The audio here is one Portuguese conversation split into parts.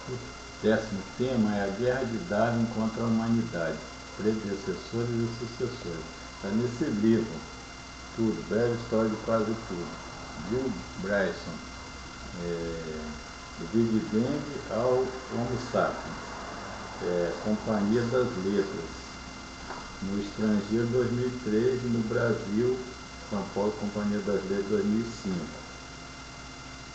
O 10º tema é a guerra de Darwin contra a humanidade, predecessores e sucessores. Está nesse livro, tudo, breve história de quase tudo. Bill Bryson, do Big Bang ao Homo sapiens, Companhia das Letras, no estrangeiro 2003 e no Brasil, São Paulo, Companhia das Letras 2005.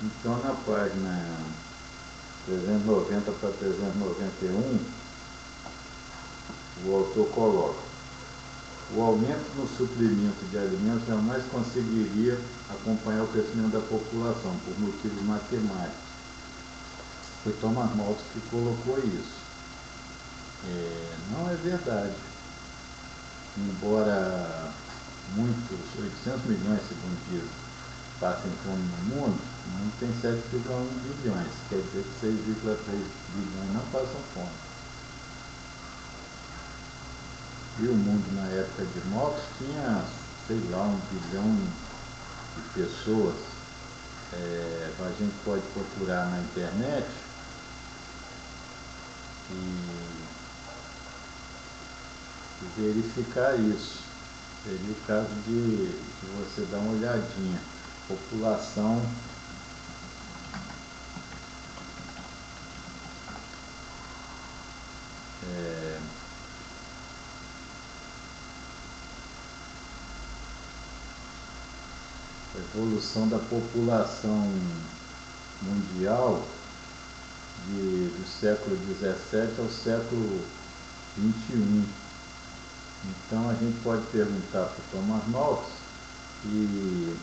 Então, na página 390 para 391, o autor coloca: o aumento no suprimento de alimentos jamais conseguiria acompanhar o crescimento da população por motivos matemáticos. Foi Thomas Malthus que colocou isso. Não é verdade. Embora muitos, 800 milhões, segundo diz, passem fome no mundo, o mundo tem 7,1 bilhões, quer dizer que 6,3 bilhões não passam fome. E o mundo na época de Malthus tinha, sei lá, 1 bilhão de pessoas. A gente pode procurar na internet e verificar isso. Seria o caso de você dar uma olhadinha. População evolução da população mundial do século XVII ao século XXI. Então a gente pode perguntar para o Thomas Malthus e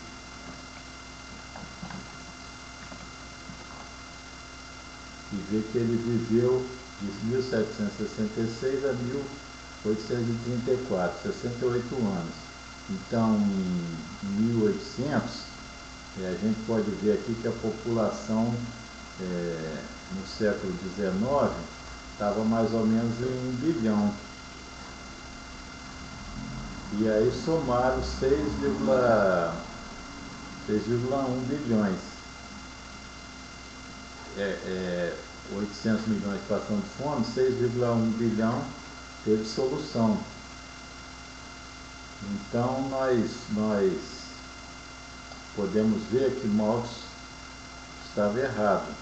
ver que ele viveu de 1766 a 1834, 68 anos. Então, em 1800, a gente pode ver aqui que a população no século XIX estava mais ou menos em 1 bilhão. E aí somaram 6,1 bilhões. 800 milhões passando fome, 6,1 bilhão teve solução. Então nós podemos ver que Malthus estava errado.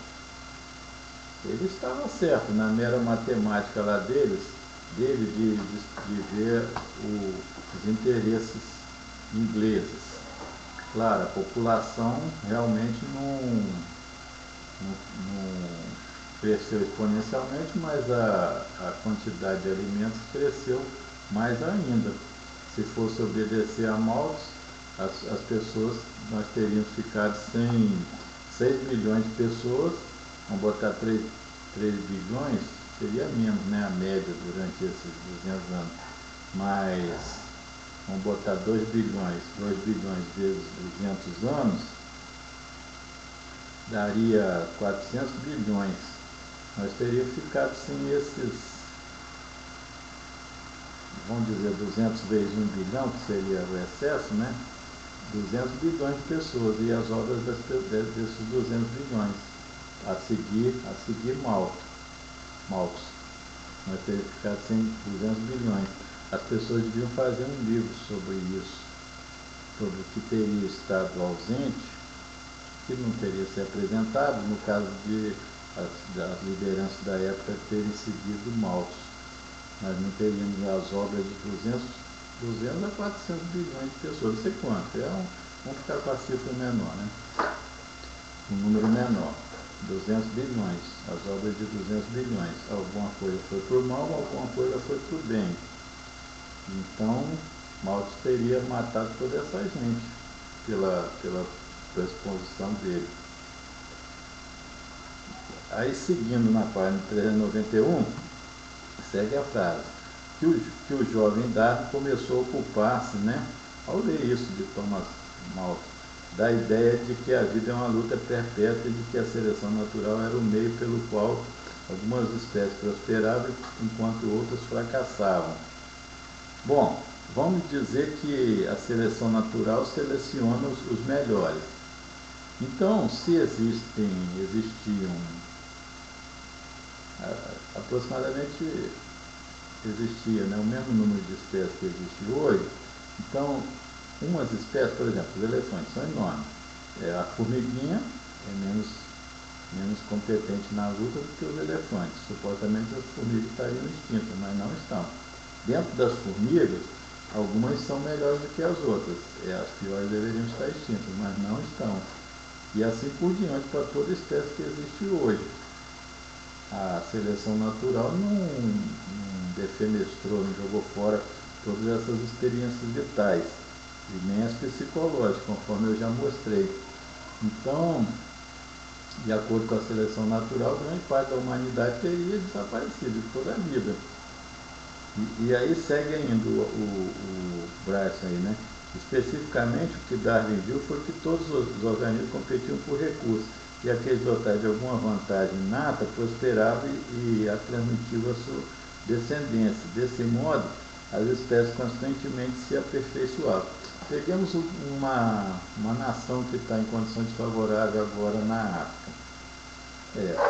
Ele estava certo na mera matemática lá dele de ver os interesses ingleses. Claro, a população realmente não cresceu exponencialmente, mas a quantidade de alimentos cresceu mais ainda. Se fosse obedecer a Malthus, as pessoas, nós teríamos ficado sem 6 bilhões de pessoas, vamos botar 3 bilhões, seria menos, né, a média durante esses 200 anos, mas vamos botar 2 bilhões vezes 200 anos, daria 400 bilhões. Nós teríamos ficado sem esses, vamos dizer, 200 vezes 1 bilhão, que seria o excesso, né? 200 bilhões de pessoas e as obras desses 200 bilhões. A seguir Malthus. Nós teríamos ficado sem 200 bilhões. As pessoas deviam fazer um livro sobre isso, sobre o que teria estado ausente, que não teria se apresentado, no caso de as lideranças da época terem seguido Malthus. Nós não teríamos as obras de 200 a 400 bilhões de pessoas, não sei quanto, vamos ficar com a cifra menor, né? Um número menor, 200 bilhões, as obras de 200 bilhões, alguma coisa foi por mal, alguma coisa foi por bem. Então, Malthus teria matado toda essa gente pela exposição dele. Aí, seguindo na página 391, segue a frase, que o jovem Darwin começou a ocupar-se, né, ao ler isso de Thomas Malthus, da ideia de que a vida é uma luta perpétua e de que a seleção natural era o meio pelo qual algumas espécies prosperavam enquanto outras fracassavam. Bom, vamos dizer que a seleção natural seleciona os melhores. Então, se existiam aproximadamente existia, né, o mesmo número de espécies que existe hoje. Então, umas espécies, por exemplo, os elefantes são enormes. A formiguinha é menos competente na luta do que os elefantes. Supostamente as formigas estariam extintas, mas não estão. Dentro das formigas, algumas são melhores do que as outras. As piores deveriam estar extintas, mas não estão. E assim por diante para toda espécie que existe hoje. A seleção natural não defenestrou, não jogou fora todas essas experiências vitais, e nem as psicológicas, conforme eu já mostrei. Então, de acordo com a seleção natural, grande parte da humanidade teria desaparecido de toda a vida. E aí segue ainda o Bryson aí, né? Especificamente, o que Darwin viu foi que todos os organismos competiam por recursos, e aqueles dotados de alguma vantagem inata prosperavam e a transmitiam a sua descendência. Desse modo, as espécies constantemente se aperfeiçoavam. Peguemos uma nação que está em condição desfavorável agora na África.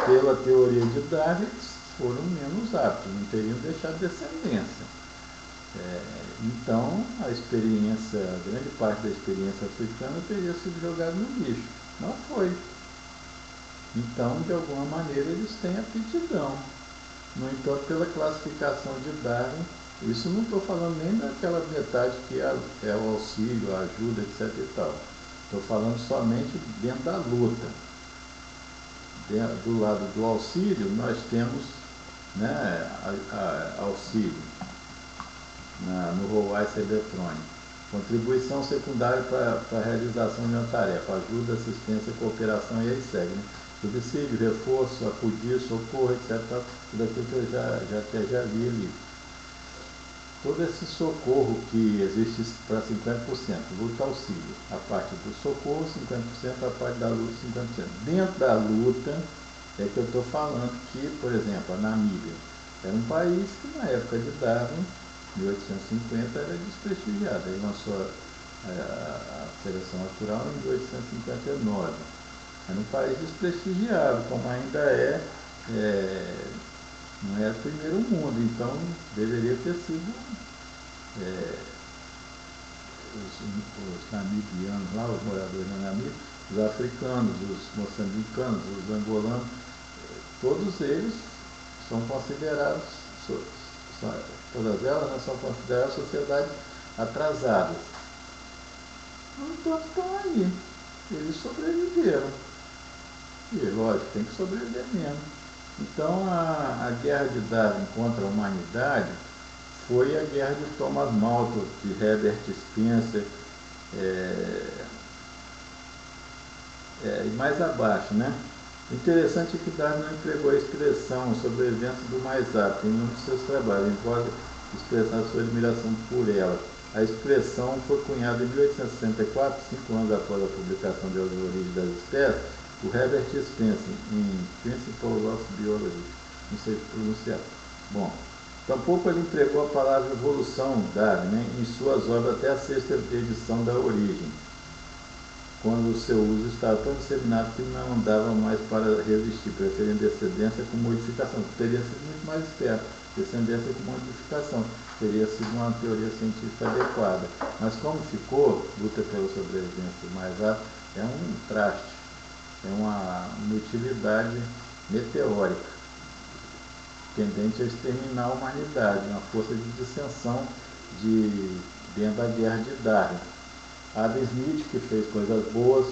Pela teoria de Darwin, foram menos aptos, não teriam deixado descendência. Então, a grande parte da experiência africana teria sido jogada no lixo. Não foi. Então, de alguma maneira, eles têm aptidão. No entanto, pela classificação de Darwin, isso não estou falando nem daquela metade que é o auxílio, a ajuda, etc. e tal. Estou falando somente dentro da luta. Do lado do auxílio, nós temos, né, auxílio no Rollweiss eletrônico. Contribuição secundária para a realização de uma tarefa, ajuda, assistência, cooperação e aí segue. Né? Subsídio, reforço, acudir, socorro, etc. Tudo aquilo que eu já li ali. Todo esse socorro que existe para 50%, luta auxílio, a parte do socorro 50%, a parte da luta 50%. Dentro da luta é que eu estou falando que, por exemplo, a Namíbia era um país que na época de Darwin, 1850, era desprestigiado. Ele lançou a seleção natural em 1859. Era um país desprestigiado, como ainda não é o primeiro mundo, então deveria ter sido os namibianos lá, os moradores da Namíbia, os africanos, os moçambicanos, os angolanos, todos eles são considerados, todas elas, né, são consideradas sociedades atrasadas. No entanto, estão aí. Eles sobreviveram. E, lógico, tem que sobreviver mesmo. Então, a guerra de Darwin contra a humanidade foi a guerra de Thomas Malthus, de Herbert Spencer, e mais abaixo, né? O interessante é que Darwin não empregou a expressão sobrevivência do mais apto em nenhum de seus trabalhos, embora expressar sua admiração por ela. A expressão foi cunhada em 1864, 5 anos após a publicação de As Origens das Espécies, por Herbert Spencer, em Principles of Biology. Não sei pronunciar. Bom, tampouco ele empregou a palavra evolução, Darwin, né, em suas obras até a sexta edição da Origem, quando o seu uso estava tão disseminado que não dava mais para resistir, preferindo descendência com modificação. Teria sido muito mais esperto, descendência com modificação. Teria sido uma teoria científica adequada. Mas como ficou, luta pela sobrevivência mais apta, é um traste, é uma inutilidade meteórica, tendente a exterminar a humanidade, uma força de dissensão dentro da guerra de Darwin. Adam Smith, que fez coisas boas,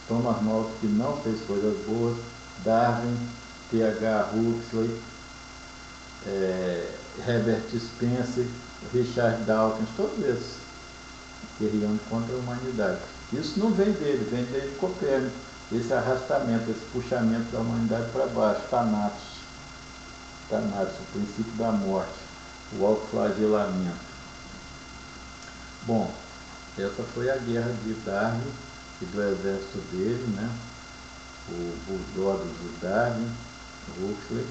Thomas Malthus, que não fez coisas boas, Darwin, T.H. Huxley, Herbert Spencer, Richard Dawkins, todos esses guerreando contra a humanidade. Isso não vem dele, vem de Copérnico, esse arrastamento, esse puxamento da humanidade para baixo, Thanatos, o princípio da morte, o autoflagelamento. Bom, essa foi a guerra de Darwin e do exército dele, né? Os bulldogs de Darwin, Huxley,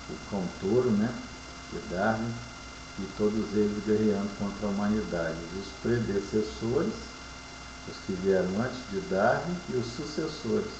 o cão touro, né, de Darwin, e todos eles guerreando contra a humanidade. Os predecessores, os que vieram antes de Darwin, e os sucessores.